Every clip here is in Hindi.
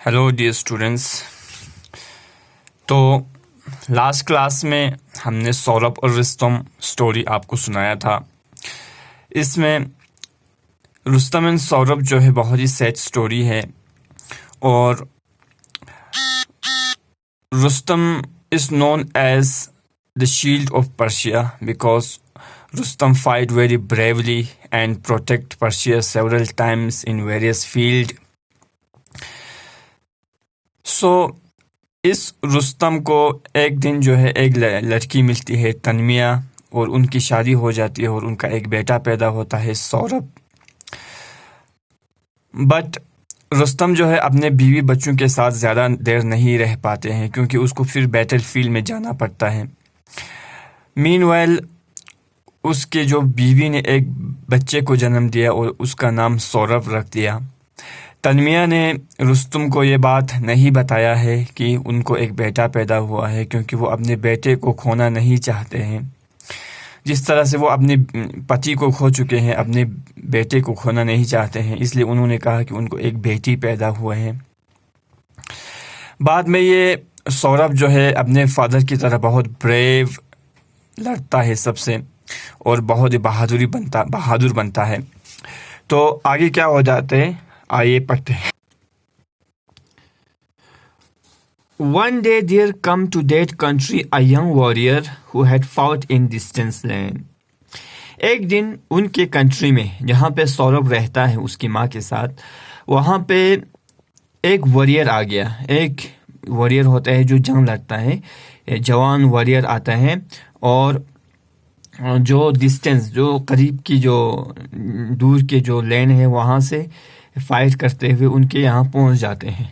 Hello dear students. तो लास्ट क्लास में हमने सौरभ और रुस्तम स्टोरी आपको सुनाया था। इसमें रुस्तम एंड सौरभ जो है बहुत ही सैड स्टोरी है और Rustam is known as the shield of Persia because Rustam fight very bravely and protect Persia several times in various field. So इस रुस्तम को एक दिन जो है एक लड़की मिलती है तन्मिया और उनकी शादी हो जाती है और उनका एक बेटा पैदा होता है सौरभ। बट रुस्तम जो है अपने बीवी बच्चों के साथ ज़्यादा देर नहीं रह पाते हैं क्योंकि उसको फिर बैटल फील्ड में जाना पड़ता है। मीनवाइल उसके जो बीवी ने एक बच्चे को जन्म दिया और उसका नाम सौरभ रख दिया। तन्मिया ने रुस्तम को ये बात नहीं बताया है कि उनको एक बेटा पैदा हुआ है क्योंकि वो अपने बेटे को खोना नहीं चाहते हैं। जिस तरह से वो अपने पति को खो चुके हैं, अपने बेटे को खोना नहीं चाहते हैं, इसलिए उन्होंने कहा कि उनको एक बेटी पैदा हुआ है। बाद में ये सौरभ जो है अपने फादर की तरह बहुत ब्रेव लड़ता है सबसे और बहुत ही बहादुर बनता है। तो आगे क्या हो जाते हैं, आइए पढ़ते हैं। One day there come to that country a young warrior who had fought in distant land. एक दिन उनके कंट्री में जहाँ पे सौरभ रहता है उसकी माँ के साथ, वहाँ पे एक वॉरियर आ गया। एक वॉरियर होता है जो जंग लड़ता है, जवान वॉरियर आता है और जो डिस्टेंस, जो करीब की, जो दूर के जो लैंड है वहाँ से फाइट करते हुए उनके यहाँ पहुँच जाते हैं।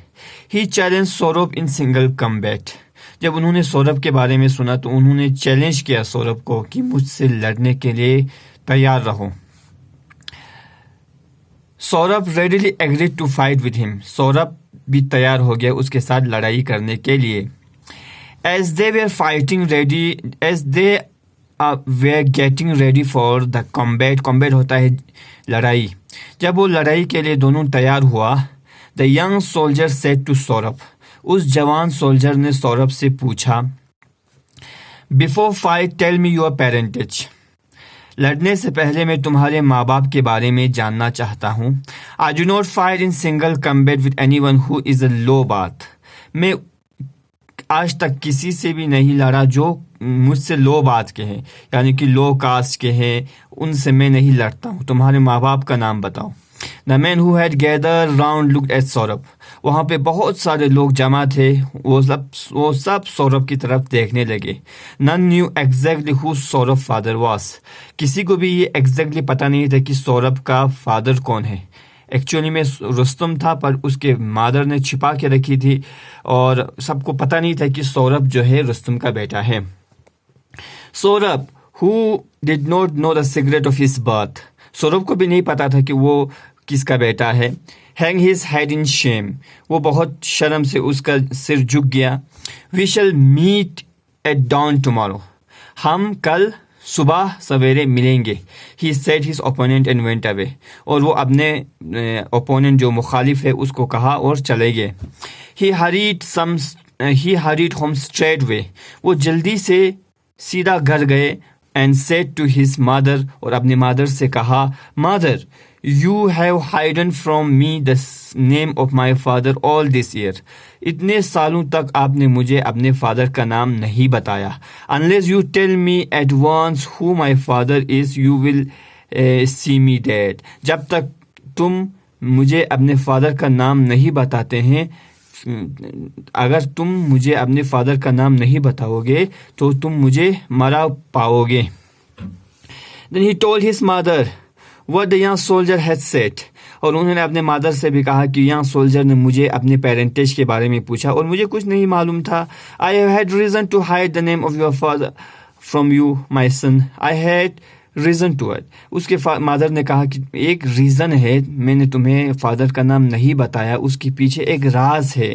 He challenge Sohrab in single combat. जब उन्होंने सौरभ के बारे में सुना तो उन्होंने चैलेंज किया सौरभ को कि मुझसे लड़ने के लिए तैयार रहो। Sohrab readily agreed to fight with him. Sohrab भी तैयार हो गया उसके साथ लड़ाई करने के लिए। As they were fighting ready, as they were getting ready for the combat. Combat होता है लड़ाई। जब वो लड़ाई के लिए दोनों तैयार हुआ, the young soldier said to Sohrab. उस जवान सोल्जर ने सौरभ से पूछा, before fight tell me your parentage. लड़ने से पहले मैं तुम्हारे माँ बाप के बारे में जानना चाहता हूँ। I do not fight in single combat with any one who is a low बात। मैं आज तक किसी से भी नहीं लड़ा जो मुझसे लो बात के हैं, यानी कि लो कास्ट के हैं, उनसे मैं नहीं लड़ता हूँ। तुम्हारे माँ बाप का नाम बताओ। The man who had gather round looked at Saurabh. वहाँ पे बहुत सारे लोग जमा थे, वो सब सौरभ की तरफ देखने लगे। None knew exactly who Sohrab father was. किसी को भी ये एग्जैक्टली पता नहीं था कि सौरभ का फादर कौन है। एक्चुअली में रुस्तम था, पर उसके मादर ने छिपा के रखी थी और सबको पता नहीं था कि सौरभ जो है रुस्तम का बेटा है। Saurabh who did not know the secret of his birth. Saurabh को भी नहीं पता था कि वो किसका बेटा है। Hang his head in shame. वो बहुत शर्म से उसका सिर झुक गया। We shall meet at dawn tomorrow. हम कल सुबह सवेरे मिलेंगे। He said his opponent and went away. और वो अपने ओपोनेंट जो मुखालिफ है उसको कहा और चले गए। He hurried home straight way. वो जल्दी से सीधा घर गए। And said to his mother. और अपनी मदर से कहा, mother you have hidden from me the name of my father all this year. इतने सालों तक आपने मुझे अपने फादर का नाम नहीं बताया। Unless you tell me at once who my father is you will see me dead. जब तक तुम मुझे अपने फादर का नाम नहीं बताते हैं, अगर तुम मुझे अपने फादर का नाम नहीं बताओगे तो तुम मुझे मरा पाओगे। Then he told his mother what the young soldier had said. और उन्होंने अपने मादर से भी कहा कि यंग सोल्जर ने मुझे अपने पेरेंटेज के बारे में पूछा और मुझे कुछ नहीं मालूम था। I have had reason to hide the name of your father from you, my son. I had reason to it. उसके मादर ने कहा कि एक रीज़न है, मैंने तुम्हें फादर का नाम नहीं बताया, उसके पीछे एक राज है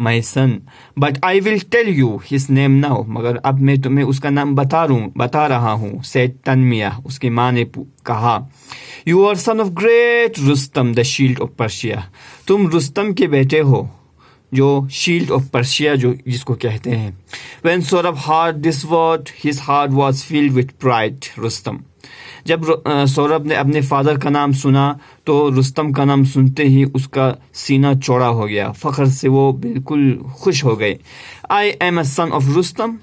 my son. But I will tell you his name now. मगर अब मैं तुम्हें उसका नाम बता रहा हूँ. said तन्मिया. उसकी माँ ने कहा, You are son of great Rustam, the shield of Persia. तुम रुस्तम के बेटे हो, जो शील्ड ऑफ पर्शिया जो जिसको कहते हैं. When Saurabh heard this word, his heart was filled with pride. Rustam. जब सौरभ ने अपने फादर का नाम सुना तो रुस्तम का नाम सुनते ही उसका सीना चौड़ा हो गया. फख्र से वो बिल्कुल खुश हो गए. I am a son of Rustam.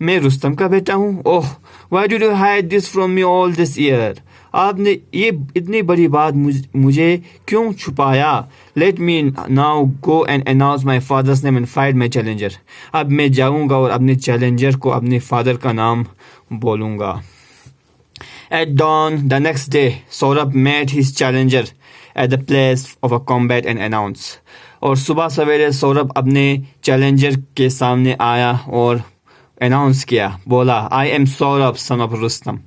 मैं रुस्तम का बेटा हूँ. ओह, why did you hide this from me all this year? आपने ये इतनी बड़ी बात मुझे क्यों छुपाया? Let me now go and announce my father's name and fight my challenger. अब मैं जाऊंगा और अपने चैलेंजर को अपने फादर का नाम बोलूंगा. At dawn the next day, Saurabh met his challenger at the place of a combat and announced. और सुबह सवेरे सौरभ अपने चैलेंजर के सामने आया और अनाउंस किया, बोला, I am Sohrab son of Rustam.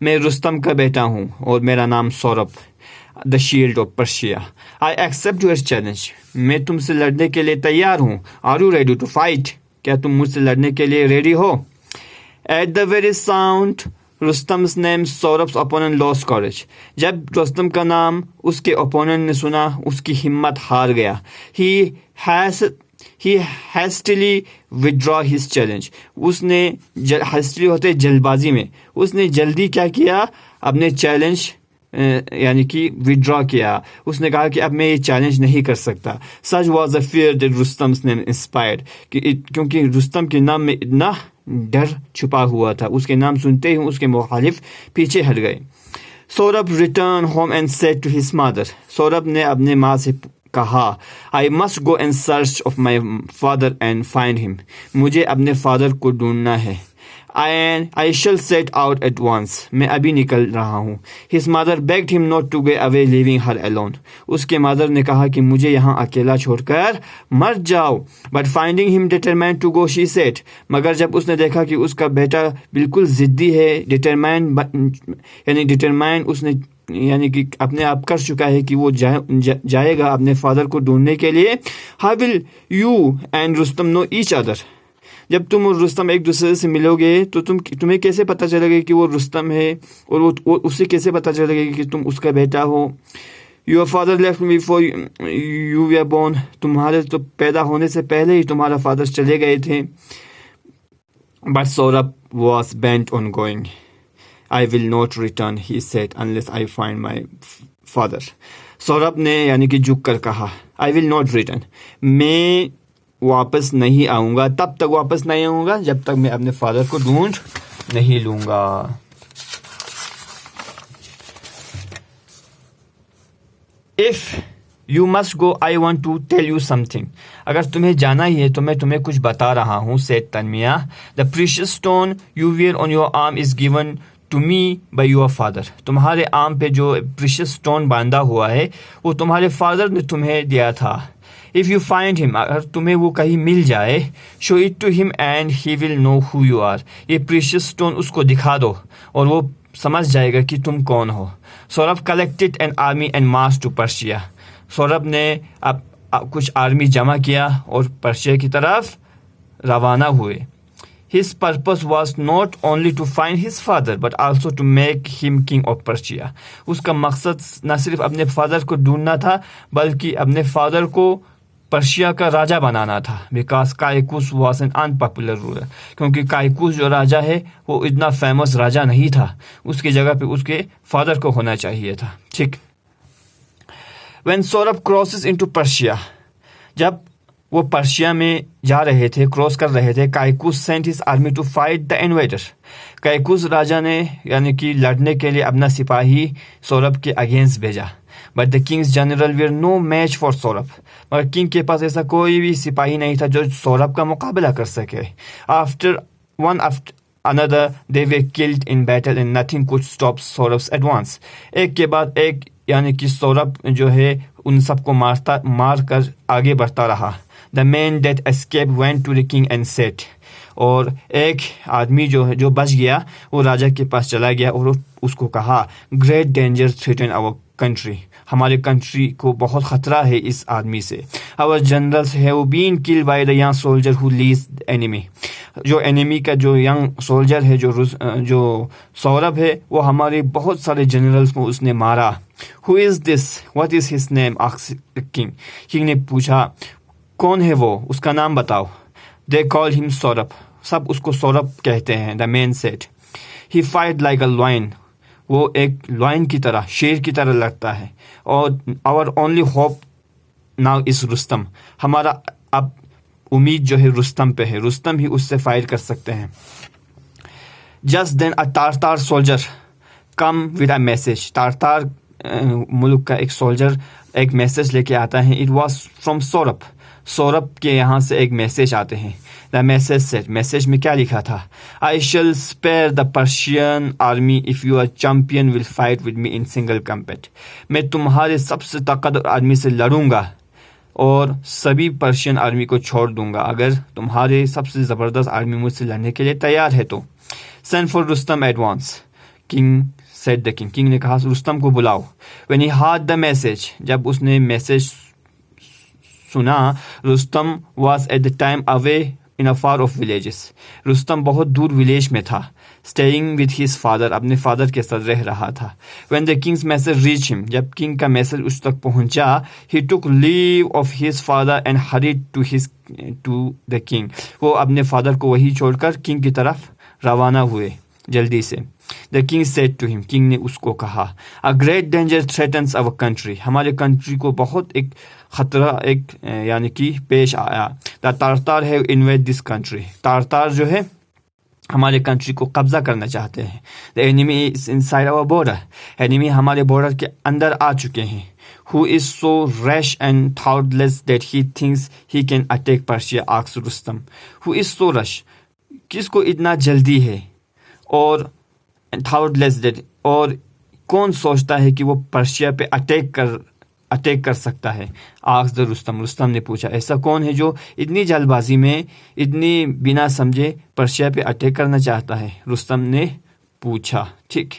मैं रुस्तम का बेटा हूँ और मेरा नाम Sohrab, the shield of Persia. I accept your challenge. मैं तुमसे लड़ने के लिए तैयार हूँ. Are you ready to fight? क्या तुम मुझसे लड़ने के लिए रेडी हो? At the very sound Rustam's name Sohrab's opponent lost courage. जब रुस्तम का नाम उसके ओपोनेंट ने सुना, उसकी हिम्मत हार गया. He hastily withdraw his challenge. उसने hastily होते जल्दबाजी में, उसने जल्दी क्या किया? अपने चैलेंज यानी कि विड्रॉ किया. उसने कहा कि अब मैं ये चैलेंज नहीं कर सकता. Such was the fear that Rustam's name inspired. क्योंकि रुस्तम के नाम में इतना डर छुपा हुआ था. उसके नाम सुनते ही उसके मुखालिफ पीछे हट गए. Saurabh returned home and said to his mother. Saurabh ने अपने माँ से कहा, I must go in search of my father and find him. मुझे अपने फादर को ढूंढना है. I shall set out at once. मैं अभी निकल रहा हूँ. His mother begged him not to go away, leaving her alone. उसके मदर ने कहा कि मुझे यहाँ अकेला छोड़कर मत जाओ. But finding him determined to go, she said. मगर जब उसने देखा कि उसका बेटा बिल्कुल जिद्दी है, determined उसने यानी कि अपने आप कर चुका है कि वो जाएगा अपने फादर को ढूंढने के लिए. How will you and Rustam know each other? जब तुम और रुस्तम एक दूसरे से मिलोगे तो तुम्हें कैसे पता चलेगा कि वो रुस्तम है, और वो उसे कैसे पता चलेगा कि तुम उसका बेटा हो. Your father left me before you were born. तुम्हारे तो पैदा होने से पहले ही तुम्हारा फादर चले गए थे. But Saurabh was bent on going. I will not return, he said, unless I find my father. Saurabh ने यानी कि झुक कर कहा, I will not return. मैं वापस नहीं आऊँगा, तब तक वापस नहीं आऊँगा जब तक मैं अपने फादर को ढूंढ नहीं लूँगा. If you must go, I want to tell you something. अगर तुम्हें जाना ही है तो मैं तुम्हें कुछ बता रहा हूँ, said तन्मिया. The precious stone you wear on your arm is given to me by your father. तुम्हारे आर्म पे जो प्रीशियस स्टोन बांधा हुआ है वो तुम्हारे फादर ने तुम्हें दिया था. If you find him, अगर तुम्हें वो कहीं मिल जाए, show it to him and he will know who you are. ये प्रीशियस स्टोन उसको दिखा दो और वो समझ जाएगा कि तुम कौन हो. Saurabh collected an army and marched to Persia. Saurabh ने कुछ आर्मी जमा किया और पर्शिया की तरफ रवाना हुए. His purpose was not only to find his father but also to make him king of Persia. उसका मकसद न सिर्फ अपने फादर को ढूंढना था बल्कि अपने फादर को पर्शिया का राजा बनाना था. Because Caicus was an unpopular ruler. क्योंकि काइकुस जो राजा है वो इतना फेमस राजा नहीं था. उसकी जगह पे उसके फादर को होना चाहिए था. ठीक. When Saurabh crosses into Persia, जब वो पर्शिया में जा रहे थे, क्रॉस कर रहे थे, Kaikaus sent his army to fight the invader. Kaikaus राजा ने यानी कि लड़ने के लिए अपना सिपाही सौरभ के अगेंस्ट भेजा. But the king's general were no match for Sohrab. मगर किंग के पास ऐसा कोई भी सिपाही नहीं था जो सौरभ का मुकाबला कर सके. After another they were killed in battle and nothing could stop Saurabh's advance. एक के बाद एक यानी कि सौरभ जो है उन सबको मार कर आगे बढ़ता रहा. The man that escaped went to the king and said, और एक आदमी जो बच गया वो राजा के पास चला गया और उसको कहा, great danger threaten our country. हमारे कंट्री को बहुत खतरा है इस आदमी से. Our generals have been killed by the young soldier who leads the enemy. जो एनिमी का जो यंग सोल्जर है जो सौरभ है वो हमारे बहुत सारे जनरल्स को उसने मारा. Who is this, what is his name, asked the king. King ने पूछा कौन है वो, उसका नाम बताओ। दे कॉल हिम सौरभ, सब उसको सौरभ कहते हैं। The man said, he fight like a lion, वो एक लॉयन की तरह, शेर की तरह लड़ता है। और our only hope now is Rustam, हमारा अब उम्मीद जो है रुस्तम पे है, रुस्तम ही उससे फाइट कर सकते हैं। जस्ट देन अ तारतार soldier come with a message, तारतार मुल्क का एक सोल्जर एक मैसेज लेके आता है। It was from Saurabh, Saurabh के यहाँ से एक मैसेज आते हैं। द मैसेज सेड, मैसेज में क्या लिखा था, I shall spare the Persian army if your champion will fight with me in single combat, मैं तुम्हारे सबसे ताकतवर आर्मी से लड़ूंगा और सभी पर्शियन आर्मी को छोड़ दूंगा अगर तुम्हारे सबसे ज़बरदस्त आर्मी मुझसे लड़ने के लिए तैयार है तो। Send for Rustam advance, king said the king, king ने कहा रुस्तम को बुलाओ। When he heard the message, जब उसने मैसेज सुना, Rustam was at the time away in a far of villages, Rustam बहुत दूर विलेज में था। स्टेइंग विद हिज फादर, अपने फादर के साथ रह रहा था। When the Kings message reach him, जब किंग का मैसेज उस तक पहुंचा, ही टुक leave of his father and hurried to the king, वो अपने फादर को वही छोड़कर किंग की तरफ रवाना हुए जल्दी से। The king said to him, king ने उसको कहा, a great danger threatens our country, हमारे कंट्री को बहुत एक खतरा एक यानी कि पेश आया। द तारतार हैव इन्वेड दिस कंट्री, तारतार जो है हमारे कंट्री को कब्जा करना चाहते हैं। The enemy is inside our border, enemy हमारे बॉर्डर के अंदर आ चुके हैं। Who is so rash and thoughtless that he thinks he can attack Persia, asked Rustam. Who is so rash, किसको इतना जल्दी है, और थॉटलेस दैट, और कौन सोचता है कि वो पर्शिया पे अटैक कर सकता है। आस्क्ड रुस्तम, रुस्तम ने पूछा, ऐसा कौन है जो इतनी जल्दबाजी में, इतनी बिना समझे पर्शिया पे अटैक करना चाहता है, रुस्तम ने पूछा। ठीक।